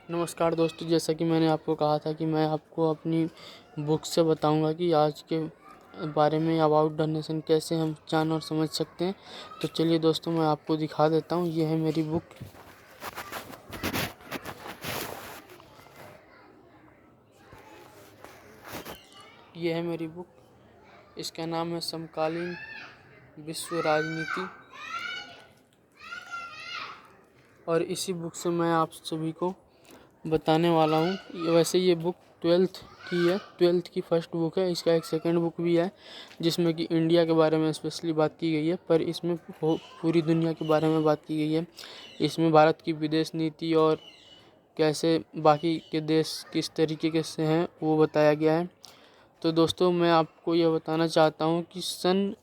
नमस्कार दोस्तों, जैसा कि मैंने आपको कहा था कि मैं आपको अपनी बुक से बताऊंगा कि आज के बारे में अबाउट द नेशन कैसे हम जान और समझ सकते हैं। तो चलिए दोस्तों, मैं आपको दिखा देता हूं। ये है मेरी बुक। ये है मेरी बुक। इसका नाम है समकालीन विश्व राजनीति। और इसी बुक से मैं आप सभी को बताने वाला हूँ। वैसे ये बुक 12th की है, 12th की फर्स्ट बुक है। इसका एक सेकंड बुक भी है जिसमें कि इंडिया के बारे में स्पेशली बात की गई है, पर इसमें पूरी दुनिया के बारे में बात की गई है। इसमें भारत की विदेश नीति और कैसे बाकी के देश किस तरीके के से हैं वो बताया गया है। तो दोस्तों, मैं आपको यह बताना चाहता हूँ कि सन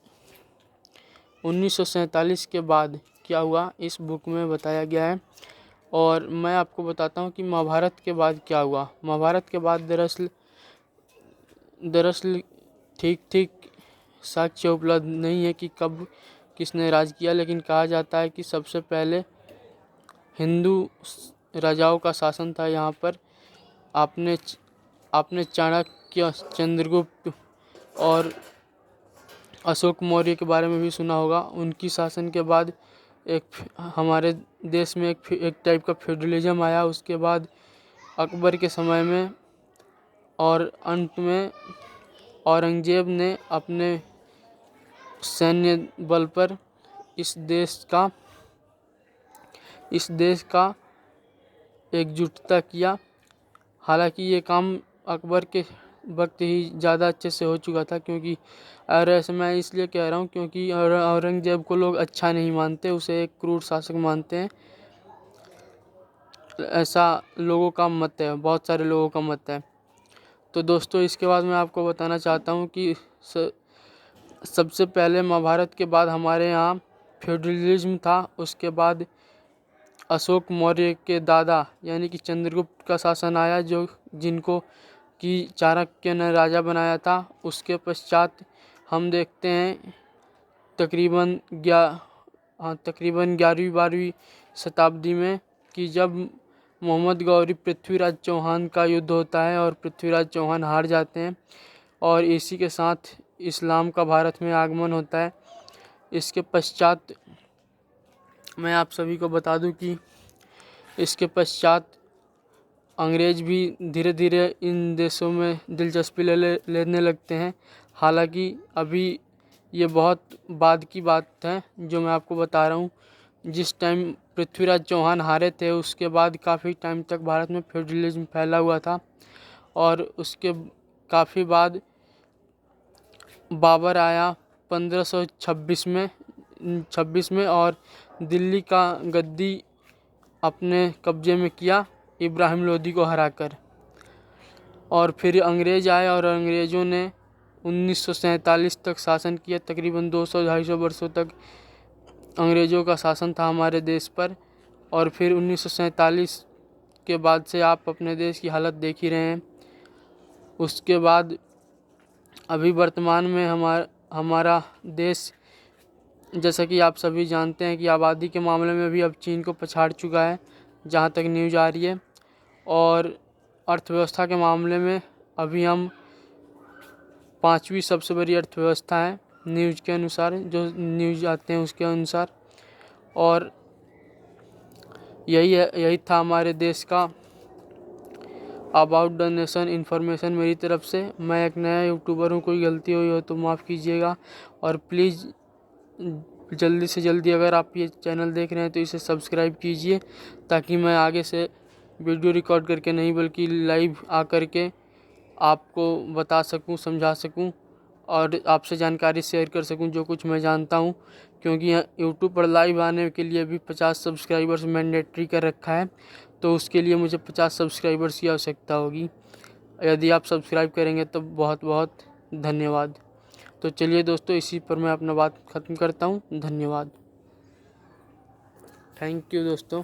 1947 के बाद क्या हुआ, इस बुक में बताया गया है। और मैं आपको बताता हूँ कि महाभारत के बाद क्या हुआ। महाभारत के बाद दरअसल ठीक साक्ष्य उपलब्ध नहीं है कि कब किसने राज किया, लेकिन कहा जाता है कि सबसे पहले हिंदू राजाओं का शासन था यहाँ पर। आपने चाणक्य, चंद्रगुप्त और अशोक मौर्य के बारे में भी सुना होगा। उनकी शासन के बाद हमारे देश में एक टाइप का फ्यूडलिज्म आया। उसके बाद अकबर के समय में और अंत में औरंगजेब ने अपने सैन्य बल पर इस देश का एकजुटता किया। हालांकि ये काम अकबर के वक्त ही ज़्यादा अच्छे से हो चुका था, क्योंकि और ऐसे मैं इसलिए कह रहा हूँ क्योंकि औरंगजेब को लोग अच्छा नहीं मानते, उसे एक क्रूर शासक मानते हैं। ऐसा लोगों का मत है, बहुत सारे लोगों का मत है। तो दोस्तों, इसके बाद मैं आपको बताना चाहता हूँ कि सबसे पहले महाभारत के बाद हमारे यहाँ फ्यूडलिज्म था। उसके बाद अशोक मौर्य के दादा यानी कि चंद्रगुप्त का शासन आया, जिनको कि चाणक्य ने राजा बनाया था। उसके पश्चात हम देखते हैं तकरीबन 11वीं-12वीं शताब्दी में कि जब मोहम्मद गौरी पृथ्वीराज चौहान का युद्ध होता है और पृथ्वीराज चौहान हार जाते हैं, और इसी के साथ इस्लाम का भारत में आगमन होता है। इसके पश्चात मैं आप सभी को बता दूं कि इसके पश्चात अंग्रेज भी धीरे धीरे इन देशों में दिलचस्पी लेने लगते हैं। हालांकि अभी ये बहुत बाद की बात है जो मैं आपको बता रहा हूँ। जिस टाइम पृथ्वीराज चौहान हारे थे, उसके बाद काफ़ी टाइम तक भारत में फ्यूडलिज्म फैला हुआ था। और उसके काफ़ी बाद बाबर आया 1526 में और दिल्ली का गद्दी अपने कब्जे में किया इब्राहिम लोदी को हराकर। और फिर अंग्रेज आए और अंग्रेज़ों ने 1947 तक शासन किया। तकरीबन 200-250 वर्षों तक अंग्रेज़ों का शासन था हमारे देश पर। और फिर 1947 के बाद से आप अपने देश की हालत देख ही रहे हैं। उसके बाद अभी वर्तमान में हमारा देश, जैसा कि आप सभी जानते हैं कि आबादी के मामले में भी अब चीन को पछाड़ चुका है, जहां तक न्यूज़ आ रही है। और अर्थव्यवस्था के मामले में अभी हम 5वीं सबसे बड़ी अर्थव्यवस्था है न्यूज़ के अनुसार, जो न्यूज़ आते हैं उसके अनुसार। और यही था हमारे देश का अबाउट द नेशन इन्फॉर्मेशन मेरी तरफ से। मैं एक नया यूट्यूबर हूँ, कोई गलती हुई हो तो माफ़ कीजिएगा। और प्लीज़ जल्दी से जल्दी अगर आप ये चैनल देख रहे हैं तो इसे सब्सक्राइब कीजिए, ताकि मैं आगे से वीडियो रिकॉर्ड करके नहीं बल्कि लाइव आकर के आपको बता सकूं, समझा सकूं और आपसे जानकारी शेयर कर सकूं जो कुछ मैं जानता हूं। क्योंकि यूट्यूब पर लाइव आने के लिए भी 50 सब्सक्राइबर्स मैंडेटरी कर रखा है, तो उसके लिए मुझे 50 सब्सक्राइबर्स की आवश्यकता होगी। यदि आप सब्सक्राइब करेंगे तो बहुत बहुत धन्यवाद। तो चलिए दोस्तों, इसी पर मैं अपना बात ख़त्म करता हूँ। धन्यवाद। थैंक यू दोस्तों।